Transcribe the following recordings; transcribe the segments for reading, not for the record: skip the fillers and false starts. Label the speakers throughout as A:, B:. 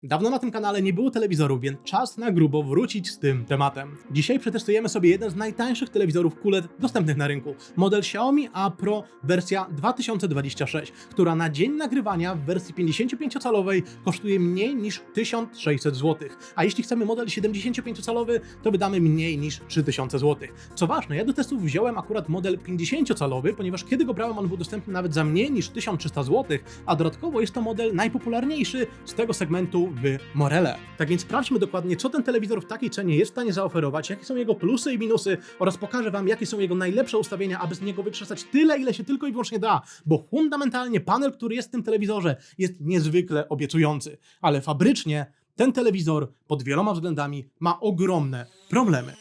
A: Dawno na tym kanale nie było telewizorów, więc czas na grubo wrócić z tym tematem. Dzisiaj przetestujemy sobie jeden z najtańszych telewizorów QLED dostępnych na rynku. Model Xiaomi A Pro wersja 2026, która na dzień nagrywania w wersji 55-calowej kosztuje mniej niż 1600 zł. A jeśli chcemy model 75-calowy, to wydamy mniej niż 3000 zł. Co ważne, ja do testów wziąłem akurat model 50-calowy, ponieważ kiedy go brałem, on był dostępny nawet za mniej niż 1300 zł, a dodatkowo jest to model najpopularniejszy z tego segmentu w Morele. Tak więc sprawdźmy dokładnie, co ten telewizor w takiej cenie jest w stanie zaoferować, jakie są jego plusy i minusy oraz pokażę Wam, jakie są jego najlepsze ustawienia, aby z niego wykrzesać tyle, ile się tylko i wyłącznie da, bo fundamentalnie panel, który jest w tym telewizorze, jest niezwykle obiecujący, ale fabrycznie ten telewizor pod wieloma względami ma ogromne problemy.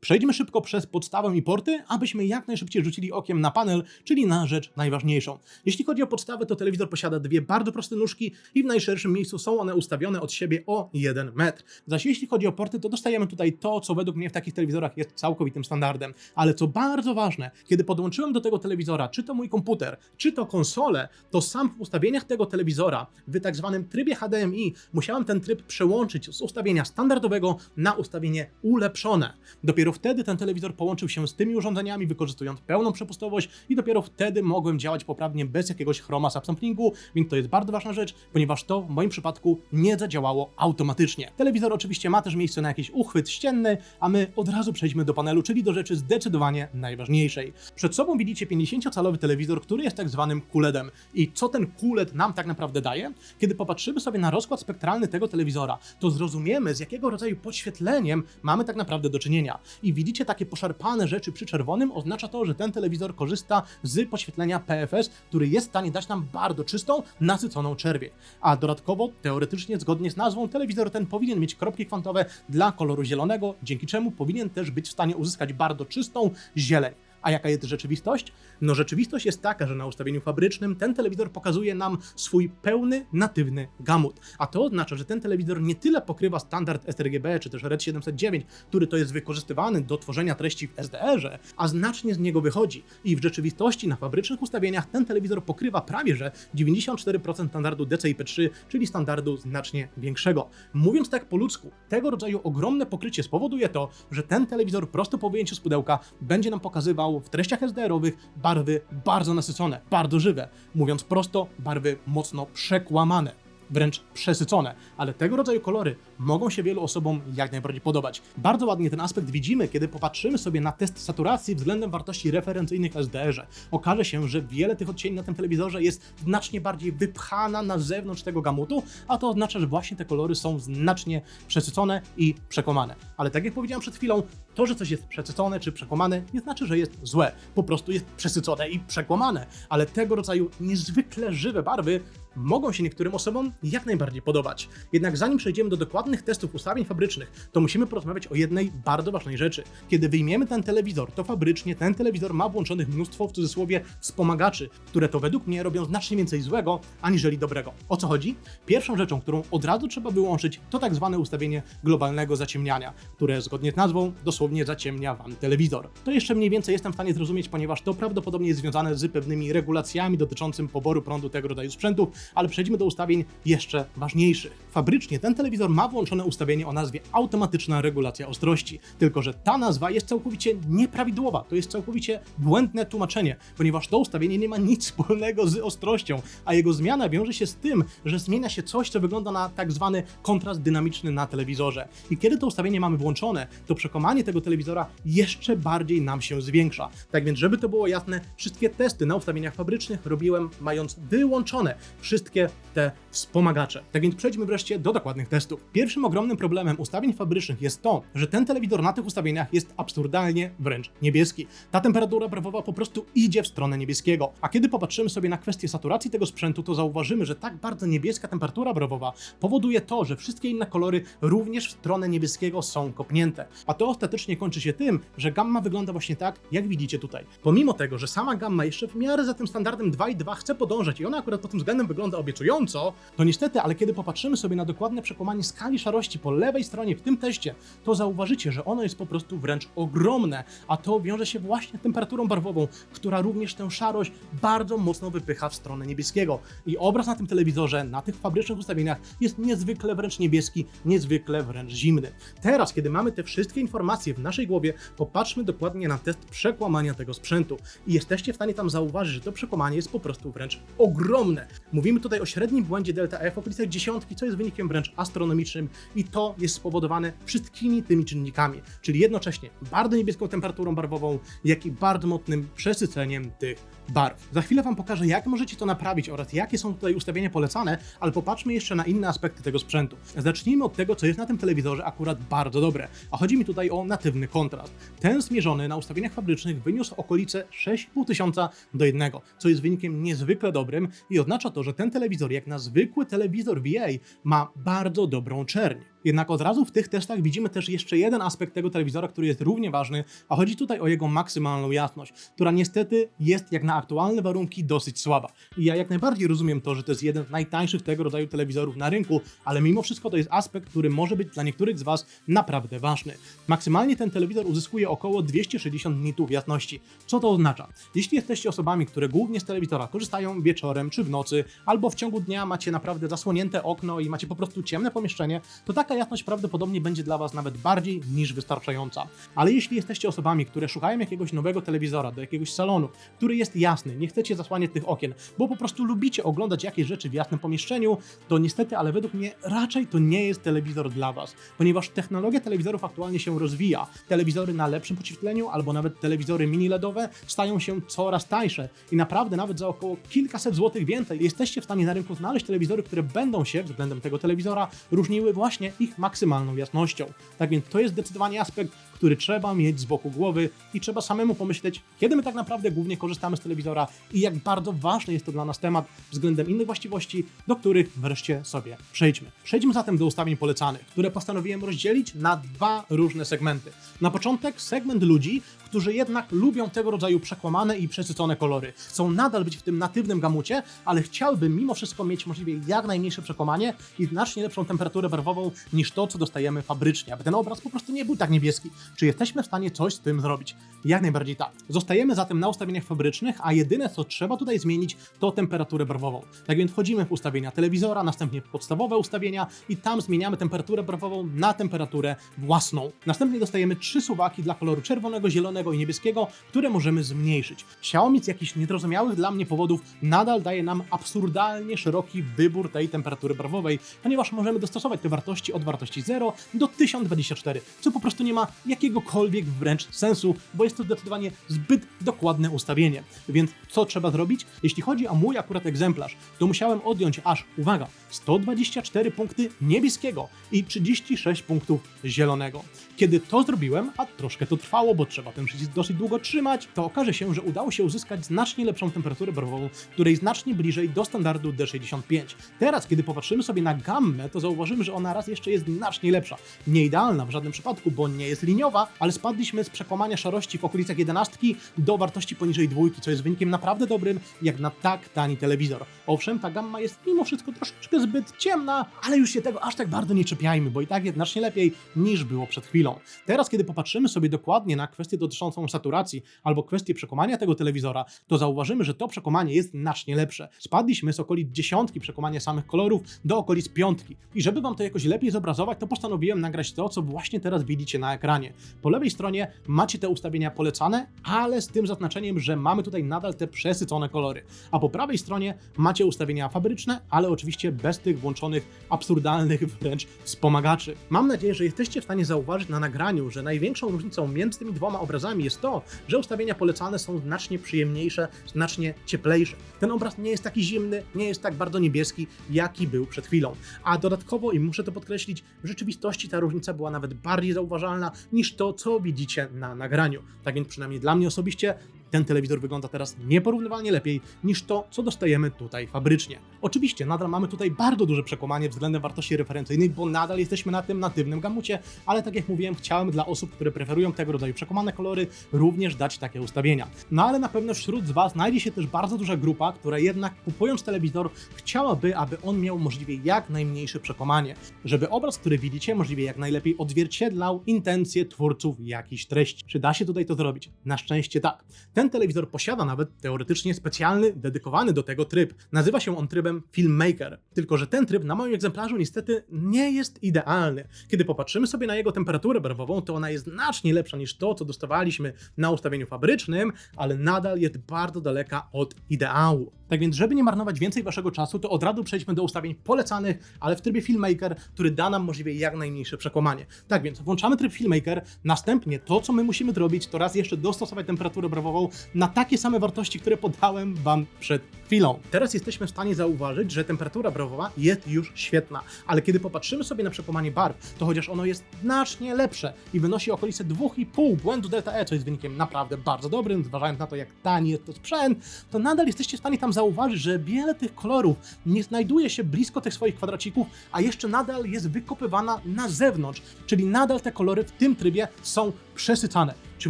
A: Przejdźmy szybko przez podstawę i porty, abyśmy jak najszybciej rzucili okiem na panel, czyli na rzecz najważniejszą. Jeśli chodzi o podstawę, to telewizor posiada dwie bardzo proste nóżki i w najszerszym miejscu są one ustawione od siebie o 1 metr. Zaś jeśli chodzi o porty, to dostajemy tutaj to, co według mnie w takich telewizorach jest całkowitym standardem. Ale co bardzo ważne, kiedy podłączyłem do tego telewizora, czy to mój komputer, czy to konsolę, to sam w ustawieniach tego telewizora w tak zwanym trybie HDMI musiałem ten tryb przełączyć z ustawienia standardowego na ustawienie ulepszone. Dopiero wtedy ten telewizor połączył się z tymi urządzeniami, wykorzystując pełną przepustowość i dopiero wtedy mogłem działać poprawnie bez jakiegoś chroma subsamplingu, więc to jest bardzo ważna rzecz, ponieważ to w moim przypadku nie zadziałało automatycznie. Telewizor oczywiście ma też miejsce na jakiś uchwyt ścienny, a my od razu przejdźmy do panelu, czyli do rzeczy zdecydowanie najważniejszej. Przed sobą widzicie 50-calowy telewizor, który jest tak zwanym QLED-em. I co ten QLED nam tak naprawdę daje? Kiedy popatrzymy sobie na rozkład spektralny tego telewizora, to zrozumiemy, z jakiego rodzaju podświetleniem mamy tak naprawdę do czynienia. I widzicie takie poszarpane rzeczy przy czerwonym, oznacza to, że ten telewizor korzysta z podświetlenia PFS, który jest w stanie dać nam bardzo czystą, nasyconą czerwień. A dodatkowo, teoretycznie, zgodnie z nazwą, telewizor ten powinien mieć kropki kwantowe dla koloru zielonego, dzięki czemu powinien też być w stanie uzyskać bardzo czystą zieleń. A jaka jest rzeczywistość? No rzeczywistość jest taka, że na ustawieniu fabrycznym ten telewizor pokazuje nam swój pełny, natywny gamut. A to oznacza, że ten telewizor nie tyle pokrywa standard sRGB czy też RED 709, który to jest wykorzystywany do tworzenia treści w SDR-ze, a znacznie z niego wychodzi. I w rzeczywistości na fabrycznych ustawieniach ten telewizor pokrywa prawie że 94% standardu DCI-P3, czyli standardu znacznie większego. Mówiąc tak po ludzku, tego rodzaju ogromne pokrycie spowoduje to, że ten telewizor prosto po wyjęciu z pudełka będzie nam pokazywał w treściach SDR-owych barwy bardzo nasycone, bardzo żywe. Mówiąc prosto, barwy mocno przekłamane, wręcz przesycone, ale tego rodzaju kolory mogą się wielu osobom jak najbardziej podobać. Bardzo ładnie ten aspekt widzimy, kiedy popatrzymy sobie na test saturacji względem wartości referencyjnych w SDR-ze. Okaże się, że wiele tych odcieni na tym telewizorze jest znacznie bardziej wypchana na zewnątrz tego gamutu, a to oznacza, że właśnie te kolory są znacznie przesycone i przekłamane. Ale tak jak powiedziałem przed chwilą, to, że coś jest przesycone czy przekłamane, nie znaczy, że jest złe. Po prostu jest przesycone i przekłamane. Ale tego rodzaju niezwykle żywe barwy mogą się niektórym osobom jak najbardziej podobać. Jednak zanim przejdziemy do dokładnych testów ustawień fabrycznych, to musimy porozmawiać o jednej bardzo ważnej rzeczy. Kiedy wyjmiemy ten telewizor, to fabrycznie ten telewizor ma włączonych mnóstwo, w cudzysłowie, wspomagaczy, które to według mnie robią znacznie więcej złego, aniżeli dobrego. O co chodzi? Pierwszą rzeczą, którą od razu trzeba wyłączyć, to tak zwane ustawienie globalnego zaciemniania, które zgodnie z nazwą dosłownie zaciemnia Wam telewizor. To jeszcze mniej więcej jestem w stanie zrozumieć, ponieważ to prawdopodobnie jest związane z pewnymi regulacjami dotyczącymi poboru prądu tego rodzaju sprzętów, ale przejdźmy do ustawień jeszcze ważniejszych. Fabrycznie ten telewizor ma włączone ustawienie o nazwie automatyczna regulacja ostrości, tylko że ta nazwa jest całkowicie nieprawidłowa, to jest całkowicie błędne tłumaczenie, ponieważ to ustawienie nie ma nic wspólnego z ostrością, a jego zmiana wiąże się z tym, że zmienia się coś, co wygląda na tak zwany kontrast dynamiczny na telewizorze. I kiedy to ustawienie mamy włączone, to przekonanie tego telewizora jeszcze bardziej nam się zwiększa. Tak więc, żeby to było jasne, wszystkie testy na ustawieniach fabrycznych robiłem mając wyłączone wszystkie te wspomagacze. Tak więc przejdźmy wreszcie do dokładnych testów. Pierwszym ogromnym problemem ustawień fabrycznych jest to, że ten telewizor na tych ustawieniach jest absurdalnie wręcz niebieski. Ta temperatura barwowa po prostu idzie w stronę niebieskiego. A kiedy popatrzymy sobie na kwestię saturacji tego sprzętu, to zauważymy, że tak bardzo niebieska temperatura barwowa powoduje to, że wszystkie inne kolory również w stronę niebieskiego są kopnięte. A to ostatecznie kończy się tym, że gamma wygląda właśnie tak, jak widzicie tutaj. Pomimo tego, że sama gamma jeszcze w miarę za tym standardem 2,2 chce podążać i ona akurat pod tym względem wygląda wygląda obiecująco, to niestety, ale kiedy popatrzymy sobie na dokładne przekłamanie skali szarości po lewej stronie w tym teście, to zauważycie, że ono jest po prostu wręcz ogromne, a to wiąże się właśnie z temperaturą barwową, która również tę szarość bardzo mocno wypycha w stronę niebieskiego. I obraz na tym telewizorze, na tych fabrycznych ustawieniach jest niezwykle wręcz niebieski, niezwykle wręcz zimny. Teraz, kiedy mamy te wszystkie informacje w naszej głowie, popatrzmy dokładnie na test przekłamania tego sprzętu. I jesteście w stanie tam zauważyć, że to przekłamanie jest po prostu wręcz ogromne. Mówimy tutaj o średnim błędzie delta F w okolicach 10, co jest wynikiem wręcz astronomicznym i to jest spowodowane wszystkimi tymi czynnikami, czyli jednocześnie bardzo niebieską temperaturą barwową, jak i bardzo mocnym przesyceniem tych barw. Za chwilę Wam pokażę, jak możecie to naprawić oraz jakie są tutaj ustawienia polecane, ale popatrzmy jeszcze na inne aspekty tego sprzętu. Zacznijmy od tego, co jest na tym telewizorze akurat bardzo dobre, a chodzi mi tutaj o natywny kontrast. Ten zmierzony na ustawieniach fabrycznych wyniósł okolice 6500 do 1, co jest wynikiem niezwykle dobrym i oznacza to, że ten telewizor, jak na zwykły telewizor VA, ma bardzo dobrą czerń. Jednak od razu w tych testach widzimy też jeszcze jeden aspekt tego telewizora, który jest równie ważny, a chodzi tutaj o jego maksymalną jasność, która niestety jest jak na aktualne warunki dosyć słaba. I ja jak najbardziej rozumiem to, że to jest jeden z najtańszych tego rodzaju telewizorów na rynku, ale mimo wszystko to jest aspekt, który może być dla niektórych z Was naprawdę ważny. Maksymalnie ten telewizor uzyskuje około 260 nitów jasności. Co to oznacza? Jeśli jesteście osobami, które głównie z telewizora korzystają wieczorem czy w nocy, albo w ciągu dnia macie naprawdę zasłonięte okno i macie po prostu ciemne pomieszczenie, to taka jasność prawdopodobnie będzie dla Was nawet bardziej niż wystarczająca. Ale jeśli jesteście osobami, które szukają jakiegoś nowego telewizora do jakiegoś salonu, który jest jasny, nie chcecie zasłaniać tych okien, bo po prostu lubicie oglądać jakieś rzeczy w jasnym pomieszczeniu, to niestety, ale według mnie raczej to nie jest telewizor dla Was, ponieważ technologia telewizorów aktualnie się rozwija. Telewizory na lepszym podświetleniu albo nawet telewizory mini LEDowe stają się coraz tańsze i naprawdę nawet za około kilkaset złotych więcej jesteście w stanie na rynku znaleźć telewizory, które będą się względem tego telewizora różniły właśnie ich maksymalną jasnością. Tak więc to jest zdecydowanie aspekt, który trzeba mieć z boku głowy i trzeba samemu pomyśleć, kiedy my tak naprawdę głównie korzystamy z telewizora i jak bardzo ważny jest to dla nas temat względem innych właściwości, do których wreszcie sobie przejdźmy. Przejdźmy zatem do ustawień polecanych, które postanowiłem rozdzielić na dwa różne segmenty. Na początek segment ludzi, którzy jednak lubią tego rodzaju przekłamane i przesycone kolory. Chcą nadal być w tym natywnym gamucie, ale chciałby mimo wszystko mieć możliwie jak najmniejsze przekłamanie i znacznie lepszą temperaturę barwową niż to, co dostajemy fabrycznie, aby ten obraz po prostu nie był tak niebieski. Czy jesteśmy w stanie coś z tym zrobić? Jak najbardziej tak. Zostajemy zatem na ustawieniach fabrycznych, a jedyne, co trzeba tutaj zmienić, to temperaturę barwową. Tak więc wchodzimy w ustawienia telewizora, następnie w podstawowe ustawienia i tam zmieniamy temperaturę barwową na temperaturę własną. Następnie dostajemy 3 suwaki dla koloru czerwonego, zielonego i niebieskiego, które możemy zmniejszyć. Xiaomi z jakichś niezrozumiałych dla mnie powodów nadal daje nam absurdalnie szeroki wybór tej temperatury barwowej, ponieważ możemy dostosować te wartości od wartości 0 do 1024, co po prostu nie ma jakiegokolwiek wręcz sensu, bo jest to zdecydowanie zbyt dokładne ustawienie. Więc co trzeba zrobić? Jeśli chodzi o mój akurat egzemplarz, to musiałem odjąć aż, uwaga, 124 punkty niebieskiego i 36 punktów zielonego. Kiedy to zrobiłem, a troszkę to trwało, bo trzeba ten przycisk dosyć długo trzymać, to okaże się, że udało się uzyskać znacznie lepszą temperaturę barwową, której znacznie bliżej do standardu D65. Teraz, kiedy popatrzymy sobie na gammę, to zauważymy, że ona raz jeszcze jest znacznie lepsza. Nie idealna w żadnym przypadku, bo nie jest liniowa, ale spadliśmy z przekłamania szarości w okolicach 11 do wartości poniżej 2, co jest wynikiem naprawdę dobrym, jak na tak tani telewizor. Owszem, ta gamma jest mimo wszystko troszeczkę zbyt ciemna, ale już się tego aż tak bardzo nie czepiajmy, bo i tak jest znacznie lepiej niż było przed chwilą. Teraz, kiedy popatrzymy sobie dokładnie na kwestię dotyczącą saturacji albo kwestię przekłamania tego telewizora, to zauważymy, że to przekłamanie jest znacznie lepsze. Spadliśmy z okolic 10 przekłamania samych kolorów do okolic 5. I żeby Wam to jakoś lepiej zobrazować, to postanowiłem nagrać to, co właśnie teraz widzicie na ekranie. Po lewej stronie macie te ustawienia polecane, ale z tym zaznaczeniem, że mamy tutaj nadal te przesycone kolory. A po prawej stronie macie ustawienia fabryczne, ale oczywiście bez tych włączonych absurdalnych wręcz wspomagaczy. Mam nadzieję, że jesteście w stanie zauważyć na nagraniu, że największą różnicą między tymi dwoma obrazami jest to, że ustawienia polecane są znacznie przyjemniejsze, znacznie cieplejsze. Ten obraz nie jest taki zimny, nie jest tak bardzo niebieski, jaki był przed chwilą. A dodatkowo, i muszę to podkreślić, w rzeczywistości ta różnica była nawet bardziej zauważalna niż to, co widzicie na nagraniu. Tak więc przynajmniej dla mnie osobiście ten telewizor wygląda teraz nieporównywalnie lepiej niż to, co dostajemy tutaj fabrycznie. Oczywiście nadal mamy tutaj bardzo duże przekłamanie względem wartości referencyjnej, bo nadal jesteśmy na tym natywnym gamucie, ale tak jak mówiłem, chciałem dla osób, które preferują tego rodzaju przekłamane kolory, również dać takie ustawienia. No ale na pewno wśród z Was znajdzie się też bardzo duża grupa, która jednak kupując telewizor chciałaby, aby on miał możliwie jak najmniejsze przekłamanie, żeby obraz, który widzicie, możliwie jak najlepiej odzwierciedlał intencje twórców jakichś treści. Czy da się tutaj to zrobić? Na szczęście tak. Ten telewizor posiada nawet teoretycznie specjalny, dedykowany do tego tryb. Nazywa się on trybem Filmmaker. Tylko że ten tryb na moim egzemplarzu niestety nie jest idealny. Kiedy popatrzymy sobie na jego temperaturę barwową, to ona jest znacznie lepsza niż to, co dostawaliśmy na ustawieniu fabrycznym, ale nadal jest bardzo daleka od ideału. Tak więc, żeby nie marnować więcej Waszego czasu, to od razu przejdźmy do ustawień polecanych, ale w trybie Filmmaker, który da nam możliwie jak najmniejsze przekłamanie. Tak więc, włączamy tryb Filmmaker, następnie to, co my musimy zrobić, to raz jeszcze dostosować temperaturę barwową na takie same wartości, które podałem Wam przed chwilą. Teraz jesteśmy w stanie zauważyć, że temperatura barwowa jest już świetna, ale kiedy popatrzymy sobie na przekłamanie barw, to chociaż ono jest znacznie lepsze i wynosi okolice 2,5 błędu delta E, co jest wynikiem naprawdę bardzo dobrym, zważając na to, jak tani jest to sprzęt, to nadal jesteście w stanie tam zauważyć, że wiele tych kolorów nie znajduje się blisko tych swoich kwadracików, a jeszcze nadal jest wykopywana na zewnątrz, czyli nadal te kolory w tym trybie są przesycane. Czy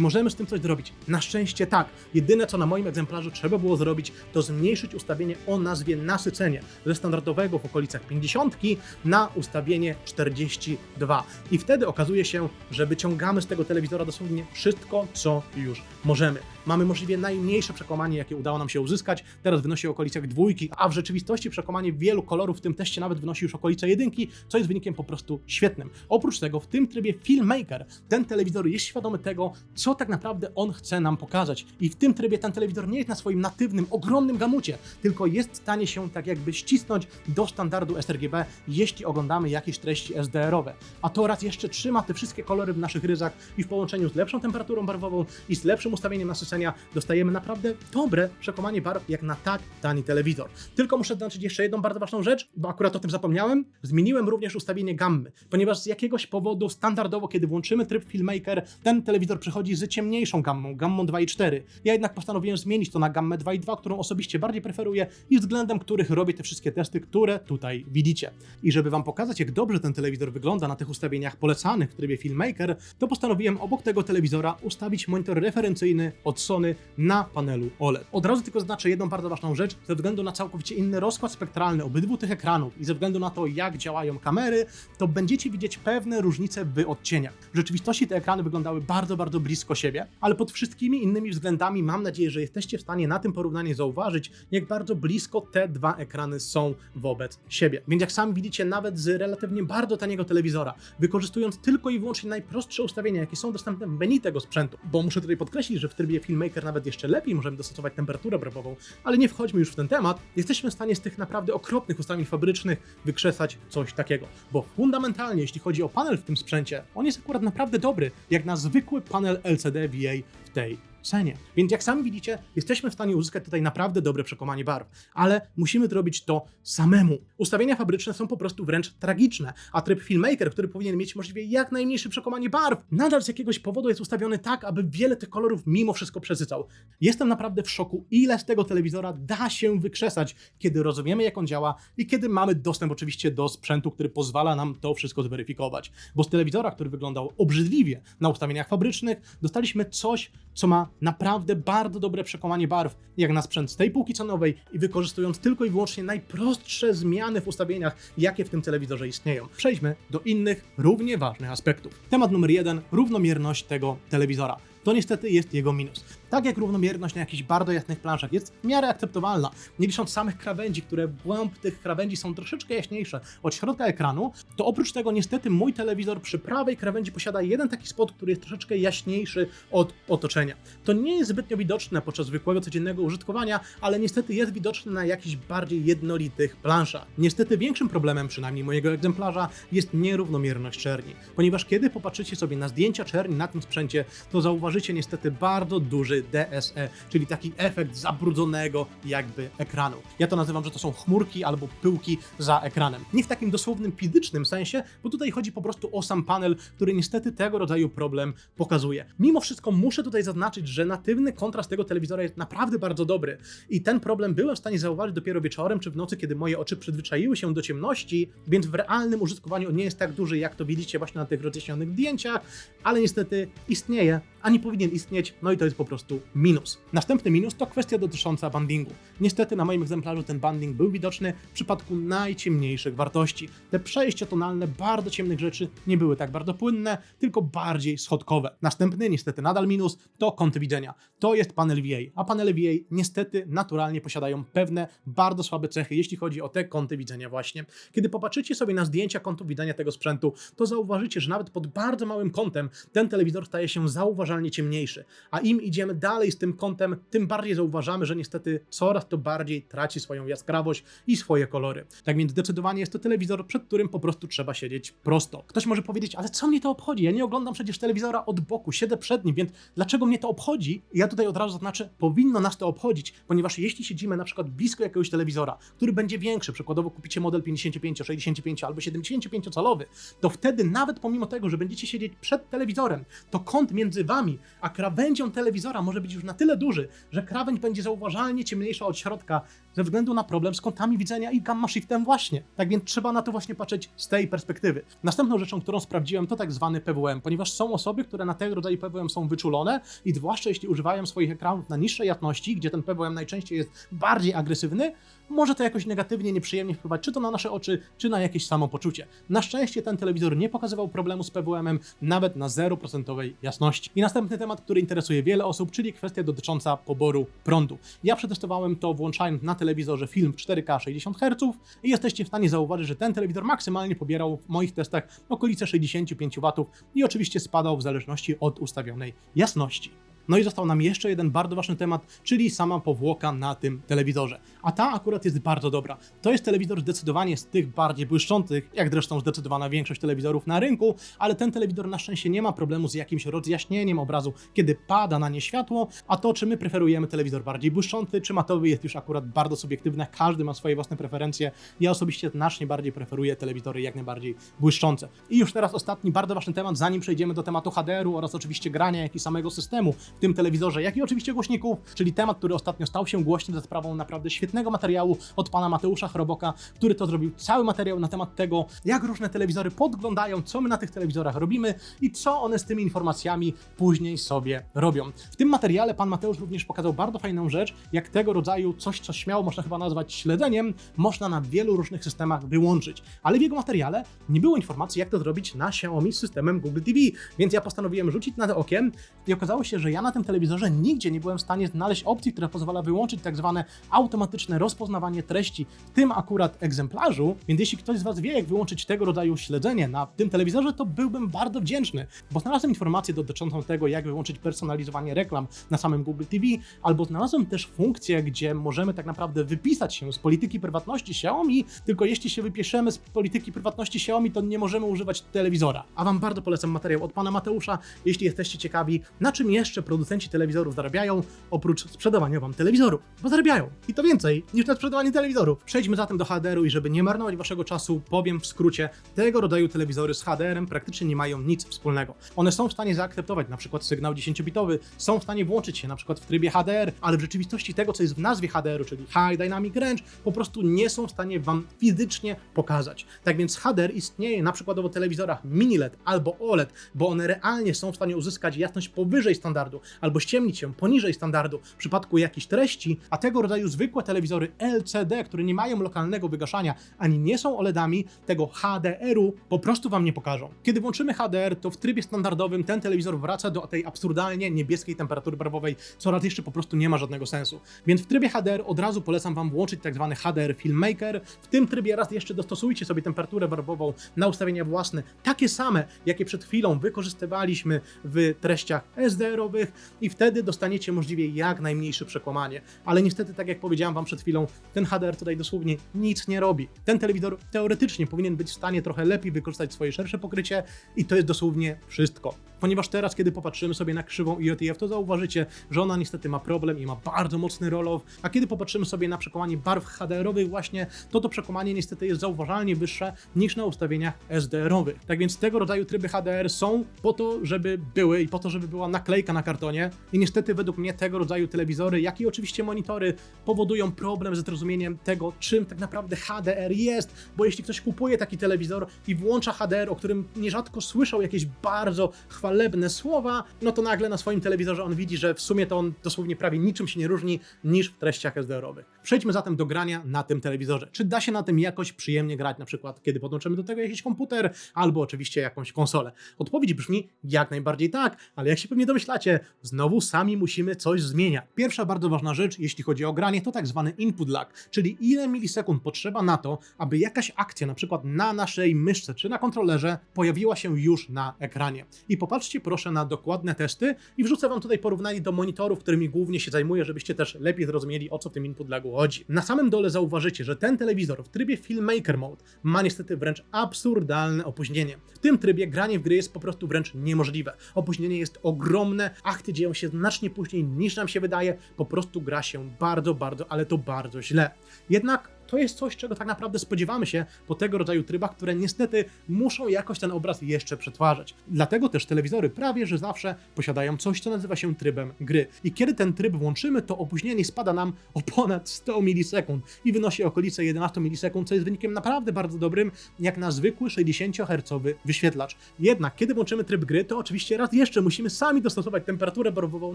A: możemy z tym coś zrobić? Na szczęście tak. Jedyne, co na moim egzemplarzu trzeba było zrobić, to zmniejszyć ustawienie o nazwie nasycenie ze standardowego w okolicach 50 na ustawienie 42. I wtedy okazuje się, że wyciągamy z tego telewizora dosłownie wszystko, co już możemy. Mamy możliwie najmniejsze przekłamanie, jakie udało nam się uzyskać. Teraz wynosi w okolicach 2, a w rzeczywistości przekłamanie wielu kolorów w tym teście nawet wynosi już okolice 1, co jest wynikiem po prostu świetnym. Oprócz tego w tym trybie Filmmaker ten telewizor jest świadomy tego, co tak naprawdę on chce nam pokazać. I w tym trybie ten telewizor nie jest na swoim natywnym, ogromnym gamucie, tylko jest w stanie się tak jakby ścisnąć do standardu sRGB, jeśli oglądamy jakieś treści SDR-owe. A to raz jeszcze trzyma te wszystkie kolory w naszych ryzach i w połączeniu z lepszą temperaturą barwową i z lepszym ustawieniem nasycenia dostajemy naprawdę dobre przekłamanie barw jak na tak tani telewizor. Tylko muszę zaznaczyć jeszcze jedną bardzo ważną rzecz, bo akurat o tym zapomniałem. Zmieniłem również ustawienie gammy, ponieważ z jakiegoś powodu standardowo, kiedy włączymy tryb Filmmaker, ten telewizor przychodzi z ciemniejszą gammą 2,4. Ja jednak postanowiłem zmienić to na gammę 2,2, którą osobiście bardziej preferuję i względem których robię te wszystkie testy, które tutaj widzicie. I żeby Wam pokazać, jak dobrze ten telewizor wygląda na tych ustawieniach polecanych w trybie Filmmaker, to postanowiłem obok tego telewizora ustawić monitor referencyjny od Sony na panelu OLED. Od razu tylko zaznaczę jedną bardzo ważną rzecz, ze względu na całkowicie inny rozkład spektralny obydwu tych ekranów i ze względu na to, jak działają kamery, to będziecie widzieć pewne różnice w odcieniach. W rzeczywistości te ekrany wyglądały bardzo, bardzo blisko siebie, ale pod wszystkimi innymi względami mam nadzieję, że jesteście w stanie na tym porównaniu zauważyć, jak bardzo blisko te dwa ekrany są wobec siebie. Więc jak sami widzicie, nawet z relatywnie bardzo taniego telewizora, wykorzystując tylko i wyłącznie najprostsze ustawienia, jakie są dostępne w menu tego sprzętu, bo muszę tutaj podkreślić, że w trybie Filmmaker nawet jeszcze lepiej możemy dostosować temperaturę barwową, ale nie wchodźmy już w ten temat, jesteśmy w stanie z tych naprawdę okropnych ustawień fabrycznych wykrzesać coś takiego, bo fundamentalnie, jeśli chodzi o panel w tym sprzęcie, on jest akurat naprawdę dobry, jak na zwykły panel LCD VA w tej cenie. Więc jak sami widzicie, jesteśmy w stanie uzyskać tutaj naprawdę dobre przekłamanie barw, ale musimy zrobić to samemu. Ustawienia fabryczne są po prostu wręcz tragiczne, a tryb Filmmaker, który powinien mieć możliwie jak najmniejsze przekłamanie barw, nadal z jakiegoś powodu jest ustawiony tak, aby wiele tych kolorów mimo wszystko przesycał. Jestem naprawdę w szoku, ile z tego telewizora da się wykrzesać, kiedy rozumiemy, jak on działa i kiedy mamy dostęp oczywiście do sprzętu, który pozwala nam to wszystko zweryfikować. Bo z telewizora, który wyglądał obrzydliwie na ustawieniach fabrycznych, dostaliśmy coś, co ma naprawdę bardzo dobre przekłamanie barw, jak na sprzęt z tej półki cenowej i wykorzystując tylko i wyłącznie najprostsze zmiany w ustawieniach, jakie w tym telewizorze istnieją. Przejdźmy do innych, równie ważnych aspektów. Temat numer 1. Równomierność tego telewizora. To niestety jest jego minus. Tak jak równomierność na jakichś bardzo jasnych planszach jest w miarę akceptowalna, nie licząc samych krawędzi, które w głąb tych krawędzi są troszeczkę jaśniejsze od środka ekranu, to oprócz tego niestety mój telewizor przy prawej krawędzi posiada jeden taki spot, który jest troszeczkę jaśniejszy od otoczenia. To nie jest zbytnio widoczne podczas zwykłego codziennego użytkowania, ale niestety jest widoczne na jakichś bardziej jednolitych planszach. Niestety większym problemem, przynajmniej mojego egzemplarza, jest nierównomierność czerni, ponieważ kiedy popatrzycie sobie na zdjęcia czerni na tym sprzęcie, to zauważycie niestety bardzo duży DSE, czyli taki efekt zabrudzonego jakby ekranu. Ja to nazywam, że to są chmurki albo pyłki za ekranem. Nie w takim dosłownym fizycznym sensie, bo tutaj chodzi po prostu o sam panel, który niestety tego rodzaju problem pokazuje. Mimo wszystko muszę tutaj zaznaczyć, że natywny kontrast tego telewizora jest naprawdę bardzo dobry i ten problem byłem w stanie zauważyć dopiero wieczorem czy w nocy, kiedy moje oczy przyzwyczaiły się do ciemności, więc w realnym użytkowaniu on nie jest tak duży, jak to widzicie właśnie na tych rozjaśnionych zdjęciach, ale niestety istnieje, a nie powinien istnieć, no i to jest po prostu minus. Następny minus to kwestia dotycząca bandingu. Niestety na moim egzemplarzu ten banding był widoczny w przypadku najciemniejszych wartości. Te przejścia tonalne bardzo ciemnych rzeczy nie były tak bardzo płynne, tylko bardziej schodkowe. Następny, niestety nadal minus, to kąty widzenia. To jest panel VA, a panele VA niestety naturalnie posiadają pewne bardzo słabe cechy, jeśli chodzi o te kąty widzenia właśnie. Kiedy popatrzycie sobie na zdjęcia kątów widzenia tego sprzętu, to zauważycie, że nawet pod bardzo małym kątem ten telewizor staje się zauważalnie ciemniejszy. A im idziemy dalej z tym kątem, tym bardziej zauważamy, że niestety coraz to bardziej traci swoją jaskrawość i swoje kolory. Tak więc zdecydowanie jest to telewizor, przed którym po prostu trzeba siedzieć prosto. Ktoś może powiedzieć, ale co mnie to obchodzi? Ja nie oglądam przecież telewizora od boku, siedzę przed nim, więc dlaczego mnie to obchodzi? I ja tutaj od razu zaznaczę, powinno nas to obchodzić, ponieważ jeśli siedzimy na przykład blisko jakiegoś telewizora, który będzie większy, przykładowo kupicie model 55, 65 albo 75-calowy, to wtedy nawet pomimo tego, że będziecie siedzieć przed telewizorem, to kąt między wami a krawędzią telewizora może być już na tyle duży, że krawędź będzie zauważalnie ciemniejsza od środka ze względu na problem z kątami widzenia i gamma shiftem właśnie. Tak więc trzeba na to właśnie patrzeć z tej perspektywy. Następną rzeczą, którą sprawdziłem, to tak zwany PWM, ponieważ są osoby, które na tego rodzaju PWM są wyczulone i zwłaszcza jeśli używają swoich ekranów na niższej jasności, gdzie ten PWM najczęściej jest bardziej agresywny, może to jakoś negatywnie, nieprzyjemnie wpływać czy to na nasze oczy, czy na jakieś samopoczucie. Na szczęście ten telewizor nie pokazywał problemu z PWM-em nawet na 0% jasności. I następny temat, który interesuje wiele osób, czyli kwestia dotycząca poboru prądu. Ja przetestowałem to włączając na telewizorze film 4K 60 Hz i jesteście w stanie zauważyć, że ten telewizor maksymalnie pobierał w moich testach okolice 65 W i oczywiście spadał w zależności od ustawionej jasności. No i został nam jeszcze jeden bardzo ważny temat, czyli sama powłoka na tym telewizorze. A ta akurat jest bardzo dobra. To jest telewizor zdecydowanie z tych bardziej błyszczących, jak zresztą zdecydowana większość telewizorów na rynku, ale ten telewizor na szczęście nie ma problemu z jakimś rozjaśnieniem obrazu, kiedy pada na nie światło, a to, czy my preferujemy telewizor bardziej błyszczący, czy matowy, jest już akurat bardzo subiektywne, każdy ma swoje własne preferencje. Ja osobiście znacznie bardziej preferuję telewizory jak najbardziej błyszczące. I już teraz ostatni bardzo ważny temat, zanim przejdziemy do tematu HDR-u oraz oczywiście grania, jak i samego systemu w tym telewizorze, jak i oczywiście głośników, czyli temat, który ostatnio stał się głośny za sprawą naprawdę świetnego materiału od pana Mateusza Chroboka, który to zrobił cały materiał na temat tego, jak różne telewizory podglądają, co my na tych telewizorach robimy i co one z tymi informacjami później sobie robią. W tym materiale pan Mateusz również pokazał bardzo fajną rzecz, jak tego rodzaju coś, co śmiało można chyba nazwać śledzeniem, można na wielu różnych systemach wyłączyć. Ale w jego materiale nie było informacji, jak to zrobić na Xiaomi z systemem Google TV, więc ja postanowiłem rzucić na to okiem i okazało się, że ja na tym telewizorze nigdzie nie byłem w stanie znaleźć opcji, która pozwala wyłączyć tak zwane automatyczne rozpoznawanie treści w tym akurat egzemplarzu, więc jeśli ktoś z Was wie, jak wyłączyć tego rodzaju śledzenie na tym telewizorze, to byłbym bardzo wdzięczny, bo znalazłem informację dotyczącą tego, jak wyłączyć personalizowanie reklam na samym Google TV, albo znalazłem też funkcję, gdzie możemy tak naprawdę wypisać się z polityki prywatności Xiaomi, tylko jeśli się wypiszemy z polityki prywatności Xiaomi, to nie możemy używać telewizora. A Wam bardzo polecam materiał od pana Mateusza, jeśli jesteście ciekawi, na czym jeszcze producenci telewizorów zarabiają, oprócz sprzedawania Wam telewizorów, bo zarabiają. I to więcej niż na sprzedawanie telewizorów. Przejdźmy zatem do HDR-u i żeby nie marnować Waszego czasu, powiem w skrócie, tego rodzaju telewizory z HDR-em praktycznie nie mają nic wspólnego. One są w stanie zaakceptować na przykład sygnał 10-bitowy, są w stanie włączyć się na przykład w trybie HDR, ale w rzeczywistości tego, co jest w nazwie HDR-u, czyli High Dynamic Range, po prostu nie są w stanie Wam fizycznie pokazać. Tak więc HDR istnieje na przykładowo telewizorach mini LED albo OLED, bo one realnie są w stanie uzyskać jasność powyżej standardu, albo ściemnić się poniżej standardu w przypadku jakichś treści, a tego rodzaju zwykłe telewizory LCD, które nie mają lokalnego wygaszania, ani nie są OLEDami, tego HDR-u po prostu Wam nie pokażą. Kiedy włączymy HDR, to w trybie standardowym ten telewizor wraca do tej absurdalnie niebieskiej temperatury barwowej, co raz jeszcze po prostu nie ma żadnego sensu. Więc w trybie HDR od razu polecam Wam włączyć tak zwany HDR Filmmaker. W tym trybie raz jeszcze dostosujcie sobie temperaturę barwową na ustawienia własne, takie same, jakie przed chwilą wykorzystywaliśmy w treściach SDR-owych i wtedy dostaniecie możliwie jak najmniejsze przekłamanie. Ale niestety, tak jak powiedziałem Wam przed chwilą, ten HDR tutaj dosłownie nic nie robi. Ten telewizor teoretycznie powinien być w stanie trochę lepiej wykorzystać swoje szersze pokrycie i to jest dosłownie wszystko. ponieważ teraz, kiedy popatrzymy sobie na krzywą IOTF, to zauważycie, że ona niestety ma problem i ma bardzo mocny roll-off, a kiedy popatrzymy sobie na przekłamanie barw HDR-owych właśnie, to przekłamanie niestety jest zauważalnie wyższe niż na ustawieniach SDR-owych. Tak więc tego rodzaju tryby HDR są po to, żeby były i po to, żeby była naklejka na kartonie i niestety według mnie tego rodzaju telewizory, jak i oczywiście monitory powodują problem ze zrozumieniem tego, czym tak naprawdę HDR jest, bo jeśli ktoś kupuje taki telewizor i włącza HDR, o którym nierzadko słyszał jakieś bardzo chwalebne słowa, no to nagle na swoim telewizorze on widzi, że w sumie to on dosłownie prawie niczym się nie różni niż w treściach SDR-owych. Przejdźmy zatem do grania na tym telewizorze. Czy da się na tym jakoś przyjemnie grać, na przykład kiedy podłączymy do tego jakiś komputer albo oczywiście jakąś konsolę? Odpowiedź brzmi jak najbardziej tak, ale jak się pewnie domyślacie, znowu sami musimy coś zmieniać. Pierwsza bardzo ważna rzecz, jeśli chodzi o granie, to tak zwany input lag, czyli ile milisekund potrzeba na to, aby jakaś akcja, na przykład na naszej myszce czy na kontrolerze, pojawiła się już na ekranie. I popatrzcie proszę na dokładne testy i wrzucę wam tutaj porównanie do monitorów, którymi głównie się zajmuję, żebyście też lepiej zrozumieli, o co w tym input lagu chodzi. Na samym dole zauważycie, że ten telewizor w trybie Filmmaker Mode ma niestety wręcz absurdalne opóźnienie. W tym trybie granie w gry jest po prostu wręcz niemożliwe. Opóźnienie jest ogromne, akty dzieją się znacznie później niż nam się wydaje, po prostu gra się bardzo, ale to bardzo źle. Jednak to jest coś, czego tak naprawdę spodziewamy się po tego rodzaju trybach, które niestety muszą jakoś ten obraz jeszcze przetwarzać. Dlatego też telewizory prawie że zawsze posiadają coś, co nazywa się trybem gry. I kiedy ten tryb włączymy, to opóźnienie spada nam o ponad 100 milisekund i wynosi okolice 11 milisekund, co jest wynikiem naprawdę bardzo dobrym, jak na zwykły 60 Hz wyświetlacz. Jednak kiedy włączymy tryb gry, to oczywiście raz jeszcze musimy sami dostosować temperaturę barwową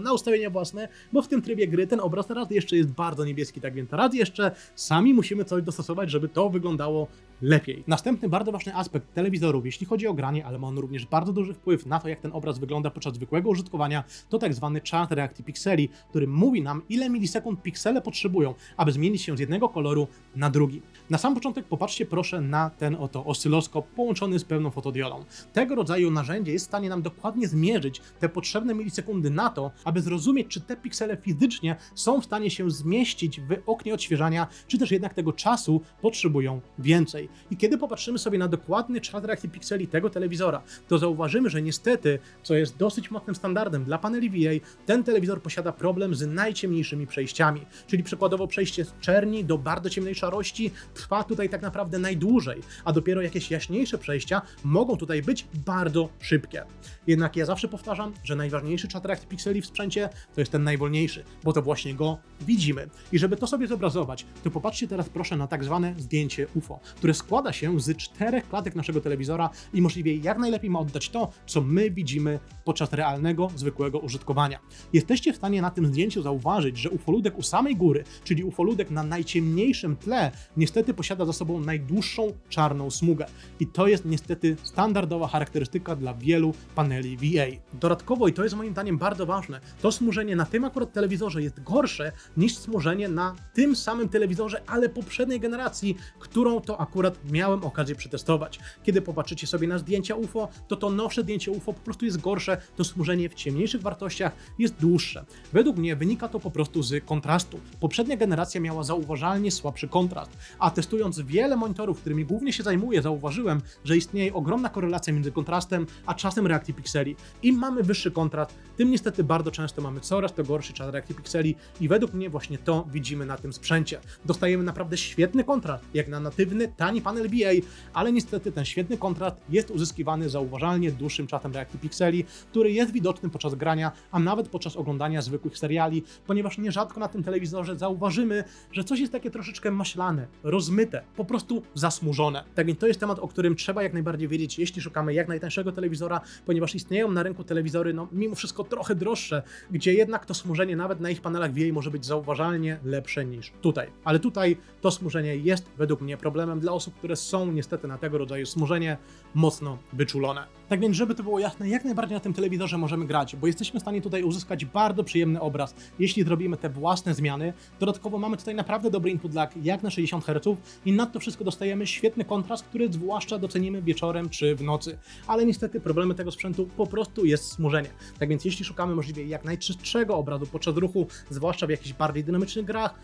A: na ustawienia własne, bo w tym trybie gry ten obraz raz jeszcze jest bardzo niebieski, tak więc raz jeszcze sami musimy coś dostosować, żeby to wyglądało lepiej. Następny bardzo ważny aspekt telewizorów, jeśli chodzi o granie, ale ma on również bardzo duży wpływ na to, jak ten obraz wygląda podczas zwykłego użytkowania, to tak zwany czas reakcji pikseli, który mówi nam, ile milisekund piksele potrzebują, aby zmienić się z jednego koloru na drugi. Na sam początek popatrzcie proszę na ten oto oscyloskop połączony z pełną fotodiodą. Tego rodzaju narzędzie jest w stanie nam dokładnie zmierzyć te potrzebne milisekundy na to, aby zrozumieć, czy te piksele fizycznie są w stanie się zmieścić w oknie odświeżania, czy też jednak tego czasu potrzebują więcej. I kiedy popatrzymy sobie na dokładny czas reakcji pikseli tego telewizora, to zauważymy, że niestety, co jest dosyć mocnym standardem dla paneli VA, ten telewizor posiada problem z najciemniejszymi przejściami. Czyli przykładowo przejście z czerni do bardzo ciemnej szarości trwa tutaj tak naprawdę najdłużej, a dopiero jakieś jaśniejsze przejścia mogą tutaj być bardzo szybkie. Jednak ja zawsze powtarzam, że najważniejszy czas reakcji pikseli w sprzęcie to jest ten najwolniejszy, bo to właśnie go widzimy. I żeby to sobie zobrazować, to popatrzcie teraz proszę na tak zwane zdjęcie UFO, które składa się z 4 klatek naszego telewizora i możliwie jak najlepiej ma oddać to, co my widzimy podczas realnego, zwykłego użytkowania. Jesteście w stanie na tym zdjęciu zauważyć, że ufoludek u samej góry, czyli ufoludek na najciemniejszym tle, niestety posiada za sobą najdłuższą czarną smugę. I to jest niestety standardowa charakterystyka dla wielu paneli VA. Dodatkowo, i to jest moim zdaniem bardzo ważne, to smużenie na tym akurat telewizorze jest gorsze niż smużenie na tym samym telewizorze, ale poprzedniej generacji, którą to akurat miałem okazję przetestować. Kiedy popatrzycie sobie na zdjęcia UFO, to nowsze zdjęcie UFO po prostu jest gorsze, to smużenie w ciemniejszych wartościach jest dłuższe. Według mnie wynika to po prostu z kontrastu. Poprzednia generacja miała zauważalnie słabszy kontrast, a testując wiele monitorów, którymi głównie się zajmuję, zauważyłem, że istnieje ogromna korelacja między kontrastem a czasem reakcji pikseli. Im mamy wyższy kontrast, tym niestety bardzo często mamy coraz to gorszy czas reakcji pikseli i według mnie właśnie to widzimy na tym sprzęcie. Dostajemy naprawdę świetny kontrast, jak na natywny, tani panel VA, ale niestety ten świetny kontrast jest uzyskiwany zauważalnie dłuższym czasem reakcji pikseli, który jest widoczny podczas grania, a nawet podczas oglądania zwykłych seriali, ponieważ nierzadko na tym telewizorze zauważymy, że coś jest takie troszeczkę maślane, rozmyte, po prostu zasmużone. Tak więc to jest temat, o którym trzeba jak najbardziej wiedzieć, jeśli szukamy jak najtańszego telewizora, ponieważ istnieją na rynku telewizory, mimo wszystko trochę droższe, gdzie jednak to smużenie nawet na ich panelach VA może być zauważalnie lepsze niż tutaj. Ale tutaj to smużenie jest według mnie problemem dla osób, które są niestety na tego rodzaju smużenie mocno wyczulone. Tak więc, żeby to było jasne, jak najbardziej na tym telewizorze możemy grać, bo jesteśmy w stanie tutaj uzyskać bardzo przyjemny obraz, jeśli zrobimy te własne zmiany. Dodatkowo mamy tutaj naprawdę dobry input lag, jak na 60 Hz i nad to wszystko dostajemy świetny kontrast, który zwłaszcza docenimy wieczorem czy w nocy. Ale niestety problemem tego sprzętu po prostu jest smużenie. Tak więc jeśli szukamy możliwie jak najczystszego obrazu podczas ruchu, zwłaszcza w jakichś bardziej dynamicznych grach,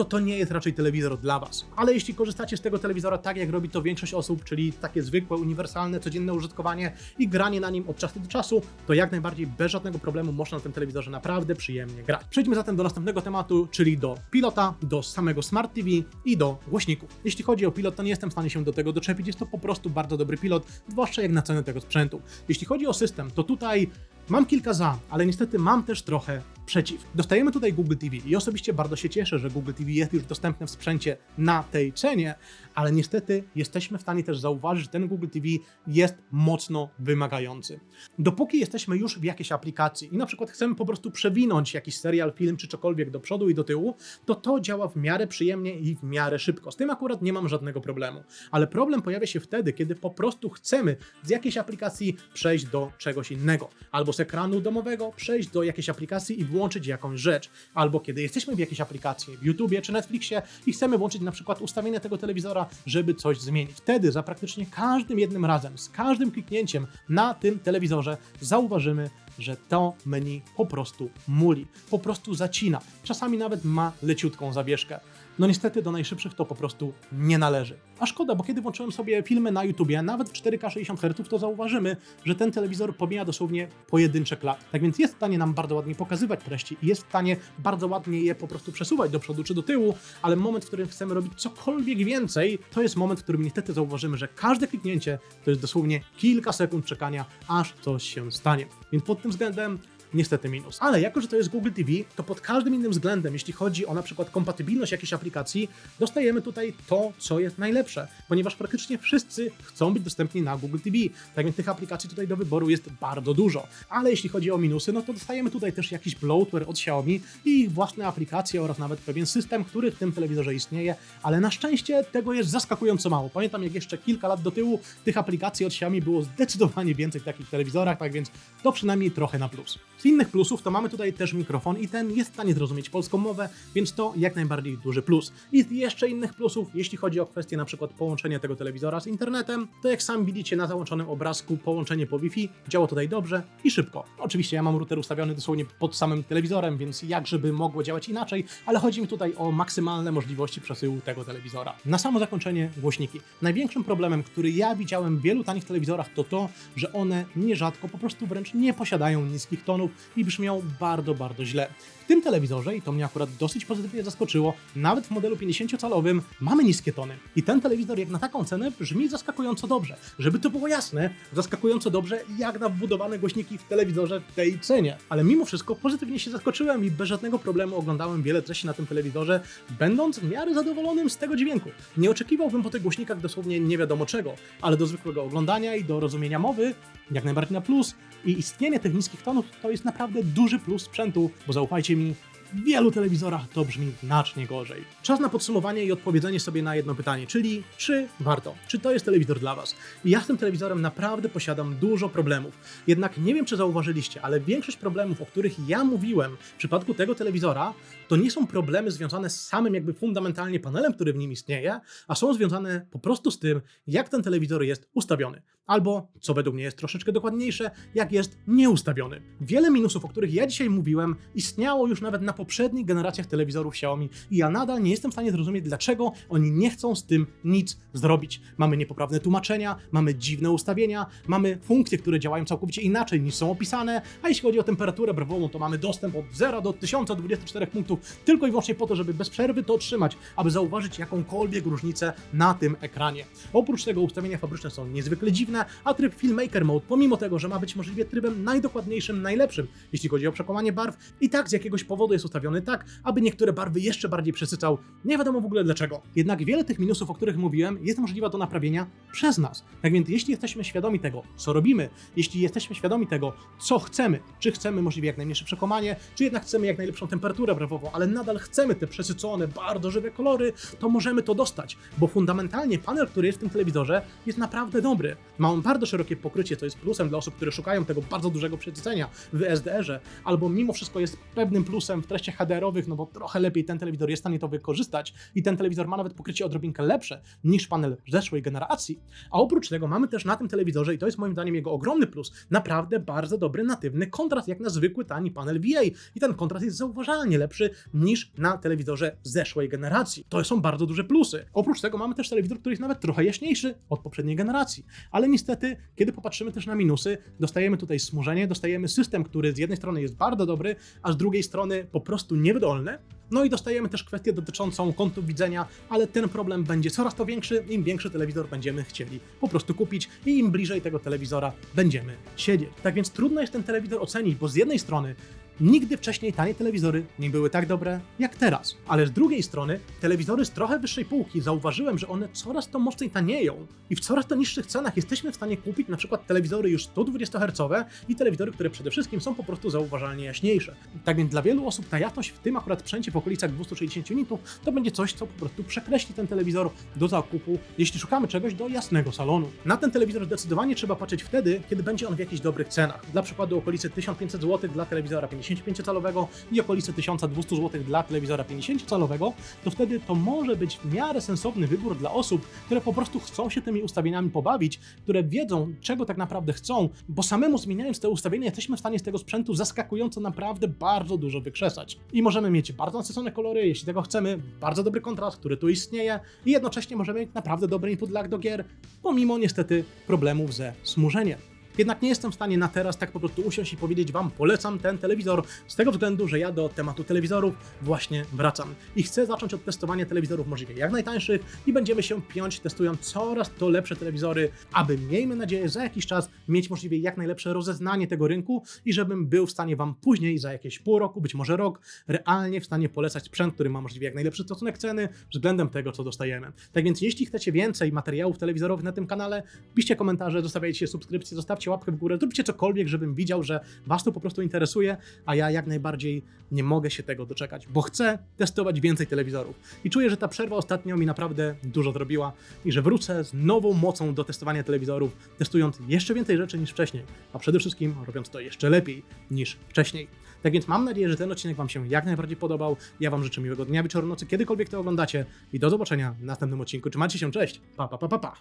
A: to nie jest raczej telewizor dla Was. Ale jeśli korzystacie z tego telewizora tak, jak robi to większość osób, czyli takie zwykłe, uniwersalne, codzienne użytkowanie i granie na nim od czasu do czasu, to jak najbardziej bez żadnego problemu można na tym telewizorze naprawdę przyjemnie grać. Przejdźmy zatem do następnego tematu, czyli do pilota, do samego Smart TV i do głośników. Jeśli chodzi o pilot, to nie jestem w stanie się do tego doczepić, jest to po prostu bardzo dobry pilot, zwłaszcza jak na cenę tego sprzętu. Jeśli chodzi o system, to tutaj mam kilka za, ale niestety mam też trochę przeciw. Dostajemy tutaj Google TV i osobiście bardzo się cieszę, że Google TV jest już dostępne w sprzęcie na tej cenie, ale niestety jesteśmy w stanie też zauważyć, że ten Google TV jest mocno wymagający. Dopóki jesteśmy już w jakiejś aplikacji i na przykład chcemy po prostu przewinąć jakiś serial, film czy cokolwiek do przodu i do tyłu, to działa w miarę przyjemnie i w miarę szybko. Z tym akurat nie mam żadnego problemu. Ale problem pojawia się wtedy, kiedy po prostu chcemy z jakiejś aplikacji przejść do czegoś innego. Albo z ekranu domowego przejść do jakiejś aplikacji i włączyć jakąś rzecz. Albo kiedy jesteśmy w jakiejś aplikacji, w YouTubie czy Netflixie i chcemy włączyć na przykład ustawienia tego telewizora, żeby coś zmienić. Wtedy za praktycznie każdym jednym razem, z każdym kliknięciem na tym telewizorze zauważymy, że to menu po prostu muli, po prostu zacina. Czasami nawet ma leciutką zawieszkę. No niestety do najszybszych to po prostu nie należy. A szkoda, bo kiedy włączyłem sobie filmy na YouTubie, nawet w 4K 60 Hz, to zauważymy, że ten telewizor pomija dosłownie pojedyncze klatki. Tak więc jest w stanie nam bardzo ładnie pokazywać treści i jest w stanie bardzo ładnie je po prostu przesuwać do przodu czy do tyłu, ale moment, w którym chcemy robić cokolwiek więcej, to jest moment, w którym niestety zauważymy, że każde kliknięcie to jest dosłownie kilka sekund czekania, aż coś się stanie. Więc pod tym względem niestety minus. Ale jako, że to jest Google TV, to pod każdym innym względem, jeśli chodzi o na przykład kompatybilność jakiejś aplikacji, dostajemy tutaj to, co jest najlepsze, ponieważ praktycznie wszyscy chcą być dostępni na Google TV. Tak więc tych aplikacji tutaj do wyboru jest bardzo dużo. Ale jeśli chodzi o minusy, no to dostajemy tutaj też jakiś bloatware od Xiaomi i ich własne aplikacje oraz nawet pewien system, który w tym telewizorze istnieje, ale na szczęście tego jest zaskakująco mało. Pamiętam, jak jeszcze kilka lat do tyłu tych aplikacji od Xiaomi było zdecydowanie więcej w takich telewizorach, tak więc to przynajmniej trochę na plus. Z innych plusów to mamy tutaj też mikrofon i ten jest w stanie zrozumieć polską mowę, więc to jak najbardziej duży plus. I z jeszcze innych plusów, jeśli chodzi o kwestię na przykład połączenia tego telewizora z internetem, to jak sami widzicie na załączonym obrazku, połączenie po Wi-Fi działa tutaj dobrze i szybko. Oczywiście ja mam router ustawiony dosłownie pod samym telewizorem, więc jak żeby mogło działać inaczej, ale chodzi mi tutaj o maksymalne możliwości przesyłu tego telewizora. Na samo zakończenie głośniki. Największym problemem, który ja widziałem w wielu tanich telewizorach, to to, że one nierzadko po prostu wręcz nie posiadają niskich tonów i brzmią bardzo, bardzo źle. W tym telewizorze, i to mnie akurat dosyć pozytywnie zaskoczyło, nawet w modelu 50-calowym mamy niskie tony. I ten telewizor jak na taką cenę brzmi zaskakująco dobrze. Żeby to było jasne, zaskakująco dobrze jak na wbudowane głośniki w telewizorze w tej cenie. Ale mimo wszystko pozytywnie się zaskoczyłem i bez żadnego problemu oglądałem wiele treści na tym telewizorze, będąc w miarę zadowolonym z tego dźwięku. Nie oczekiwałbym po tych głośnikach dosłownie nie wiadomo czego, ale do zwykłego oglądania i do rozumienia mowy jak najbardziej na plus i istnienie tych niskich tonów to jest naprawdę duży plus sprzętu, bo zaufajcie mi, w wielu telewizorach to brzmi znacznie gorzej. Czas na podsumowanie i odpowiedzenie sobie na jedno pytanie, czyli czy warto? Czy to jest telewizor dla Was? I ja z tym telewizorem naprawdę posiadam dużo problemów. Jednak nie wiem, czy zauważyliście, ale większość problemów, o których ja mówiłem w przypadku tego telewizora, to nie są problemy związane z samym jakby fundamentalnie panelem, który w nim istnieje, a są związane po prostu z tym, jak ten telewizor jest ustawiony. Albo, co według mnie jest troszeczkę dokładniejsze, jak jest nieustawiony. Wiele minusów, o których ja dzisiaj mówiłem, istniało już nawet na poprzednich generacjach telewizorów Xiaomi i ja nadal nie jestem w stanie zrozumieć, dlaczego oni nie chcą z tym nic zrobić. Mamy niepoprawne tłumaczenia, mamy dziwne ustawienia, mamy funkcje, które działają całkowicie inaczej niż są opisane, a jeśli chodzi o temperaturę brewową, to mamy dostęp od 0 do 1024 punktów tylko i wyłącznie po to, żeby bez przerwy to otrzymać, aby zauważyć jakąkolwiek różnicę na tym ekranie. Oprócz tego ustawienia fabryczne są niezwykle dziwne, a tryb Filmmaker Mode, pomimo tego, że ma być możliwie trybem najdokładniejszym, najlepszym, jeśli chodzi o przekłamanie barw, i tak z jakiegoś powodu jest ustawiony tak, aby niektóre barwy jeszcze bardziej przesycał. Nie wiadomo w ogóle dlaczego. Jednak wiele tych minusów, o których mówiłem, jest możliwe do naprawienia przez nas. Tak więc jeśli jesteśmy świadomi tego, co robimy, jeśli jesteśmy świadomi tego, co chcemy, czy chcemy możliwie jak najmniejsze przekłamanie, czy jednak chcemy jak najlepszą temperaturę brewową, ale nadal chcemy te przesycone, bardzo żywe kolory, to możemy to dostać, bo fundamentalnie panel, który jest w tym telewizorze, jest naprawdę dobry. Ma on bardzo szerokie pokrycie, co jest plusem dla osób, które szukają tego bardzo dużego przesycenia w SDR-ze, albo mimo wszystko jest pewnym plusem w treściach HDR-owych, no bo trochę lepiej ten telewizor jest w stanie to wykorzystać i ten telewizor ma nawet pokrycie odrobinkę lepsze niż panel zeszłej generacji. A oprócz tego mamy też na tym telewizorze, i to jest moim zdaniem jego ogromny plus, naprawdę bardzo dobry natywny kontrast, jak na zwykły tani panel VA. I ten kontrast jest zauważalnie lepszy niż na telewizorze zeszłej generacji. To są bardzo duże plusy. Oprócz tego mamy też telewizor, który jest nawet trochę jaśniejszy od poprzedniej generacji. Ale niestety, kiedy popatrzymy też na minusy, dostajemy tutaj smużenie, dostajemy system, który z jednej strony jest bardzo dobry, a z drugiej strony po prostu niewydolny. No i dostajemy też kwestię dotyczącą kątów widzenia, ale ten problem będzie coraz to większy, im większy telewizor będziemy chcieli po prostu kupić i im bliżej tego telewizora będziemy siedzieć. Tak więc trudno jest ten telewizor ocenić, bo z jednej strony nigdy wcześniej tanie telewizory nie były tak dobre jak teraz. Ale z drugiej strony telewizory z trochę wyższej półki zauważyłem, że one coraz to mocniej tanieją i w coraz to niższych cenach jesteśmy w stanie kupić na przykład telewizory już 120 Hz i telewizory, które przede wszystkim są po prostu zauważalnie jaśniejsze. Tak więc dla wielu osób ta jasność w tym akurat sprzęcie w okolicach 260 nitów to będzie coś, co po prostu przekreśli ten telewizor do zakupu, jeśli szukamy czegoś do jasnego salonu. Na ten telewizor zdecydowanie trzeba patrzeć wtedy, kiedy będzie on w jakichś dobrych cenach. Dla przykładu okolice 1500 zł dla telewizora 55-calowego i okolice 1200 zł dla telewizora 50-calowego, to wtedy to może być w miarę sensowny wybór dla osób, które po prostu chcą się tymi ustawieniami pobawić, które wiedzą, czego tak naprawdę chcą, bo samemu zmieniając te ustawienia jesteśmy w stanie z tego sprzętu zaskakująco naprawdę bardzo dużo wykrzesać. I możemy mieć bardzo nasycone kolory, jeśli tego chcemy, bardzo dobry kontrast, który tu istnieje i jednocześnie możemy mieć naprawdę dobry input lag do gier, pomimo niestety problemów ze smużeniem. Jednak nie jestem w stanie na teraz tak po prostu usiąść i powiedzieć wam, polecam ten telewizor, z tego względu, że ja do tematu telewizorów właśnie wracam. I chcę zacząć od testowania telewizorów możliwie jak najtańszych i będziemy się piąć testując coraz to lepsze telewizory, aby miejmy nadzieję za jakiś czas mieć możliwie jak najlepsze rozeznanie tego rynku i żebym był w stanie wam później za jakieś pół roku, być może rok, realnie w stanie polecać sprzęt, który ma możliwie jak najlepszy stosunek ceny względem tego, co dostajemy. Tak więc jeśli chcecie więcej materiałów telewizorowych na tym kanale, piszcie komentarze, zostawiajcie subskrypcje, zostawcie łapkę w górę, zróbcie cokolwiek, żebym widział, że was to po prostu interesuje, a ja jak najbardziej nie mogę się tego doczekać, bo chcę testować więcej telewizorów. I czuję, że ta przerwa ostatnio mi naprawdę dużo zrobiła i że wrócę z nową mocą do testowania telewizorów, testując jeszcze więcej rzeczy niż wcześniej, a przede wszystkim robiąc to jeszcze lepiej niż wcześniej. Tak więc mam nadzieję, że ten odcinek wam się jak najbardziej podobał. Ja wam życzę miłego dnia, wieczoru, nocy, kiedykolwiek to oglądacie i do zobaczenia w następnym odcinku. Trzymajcie się, cześć! Pa, pa, pa, pa, pa.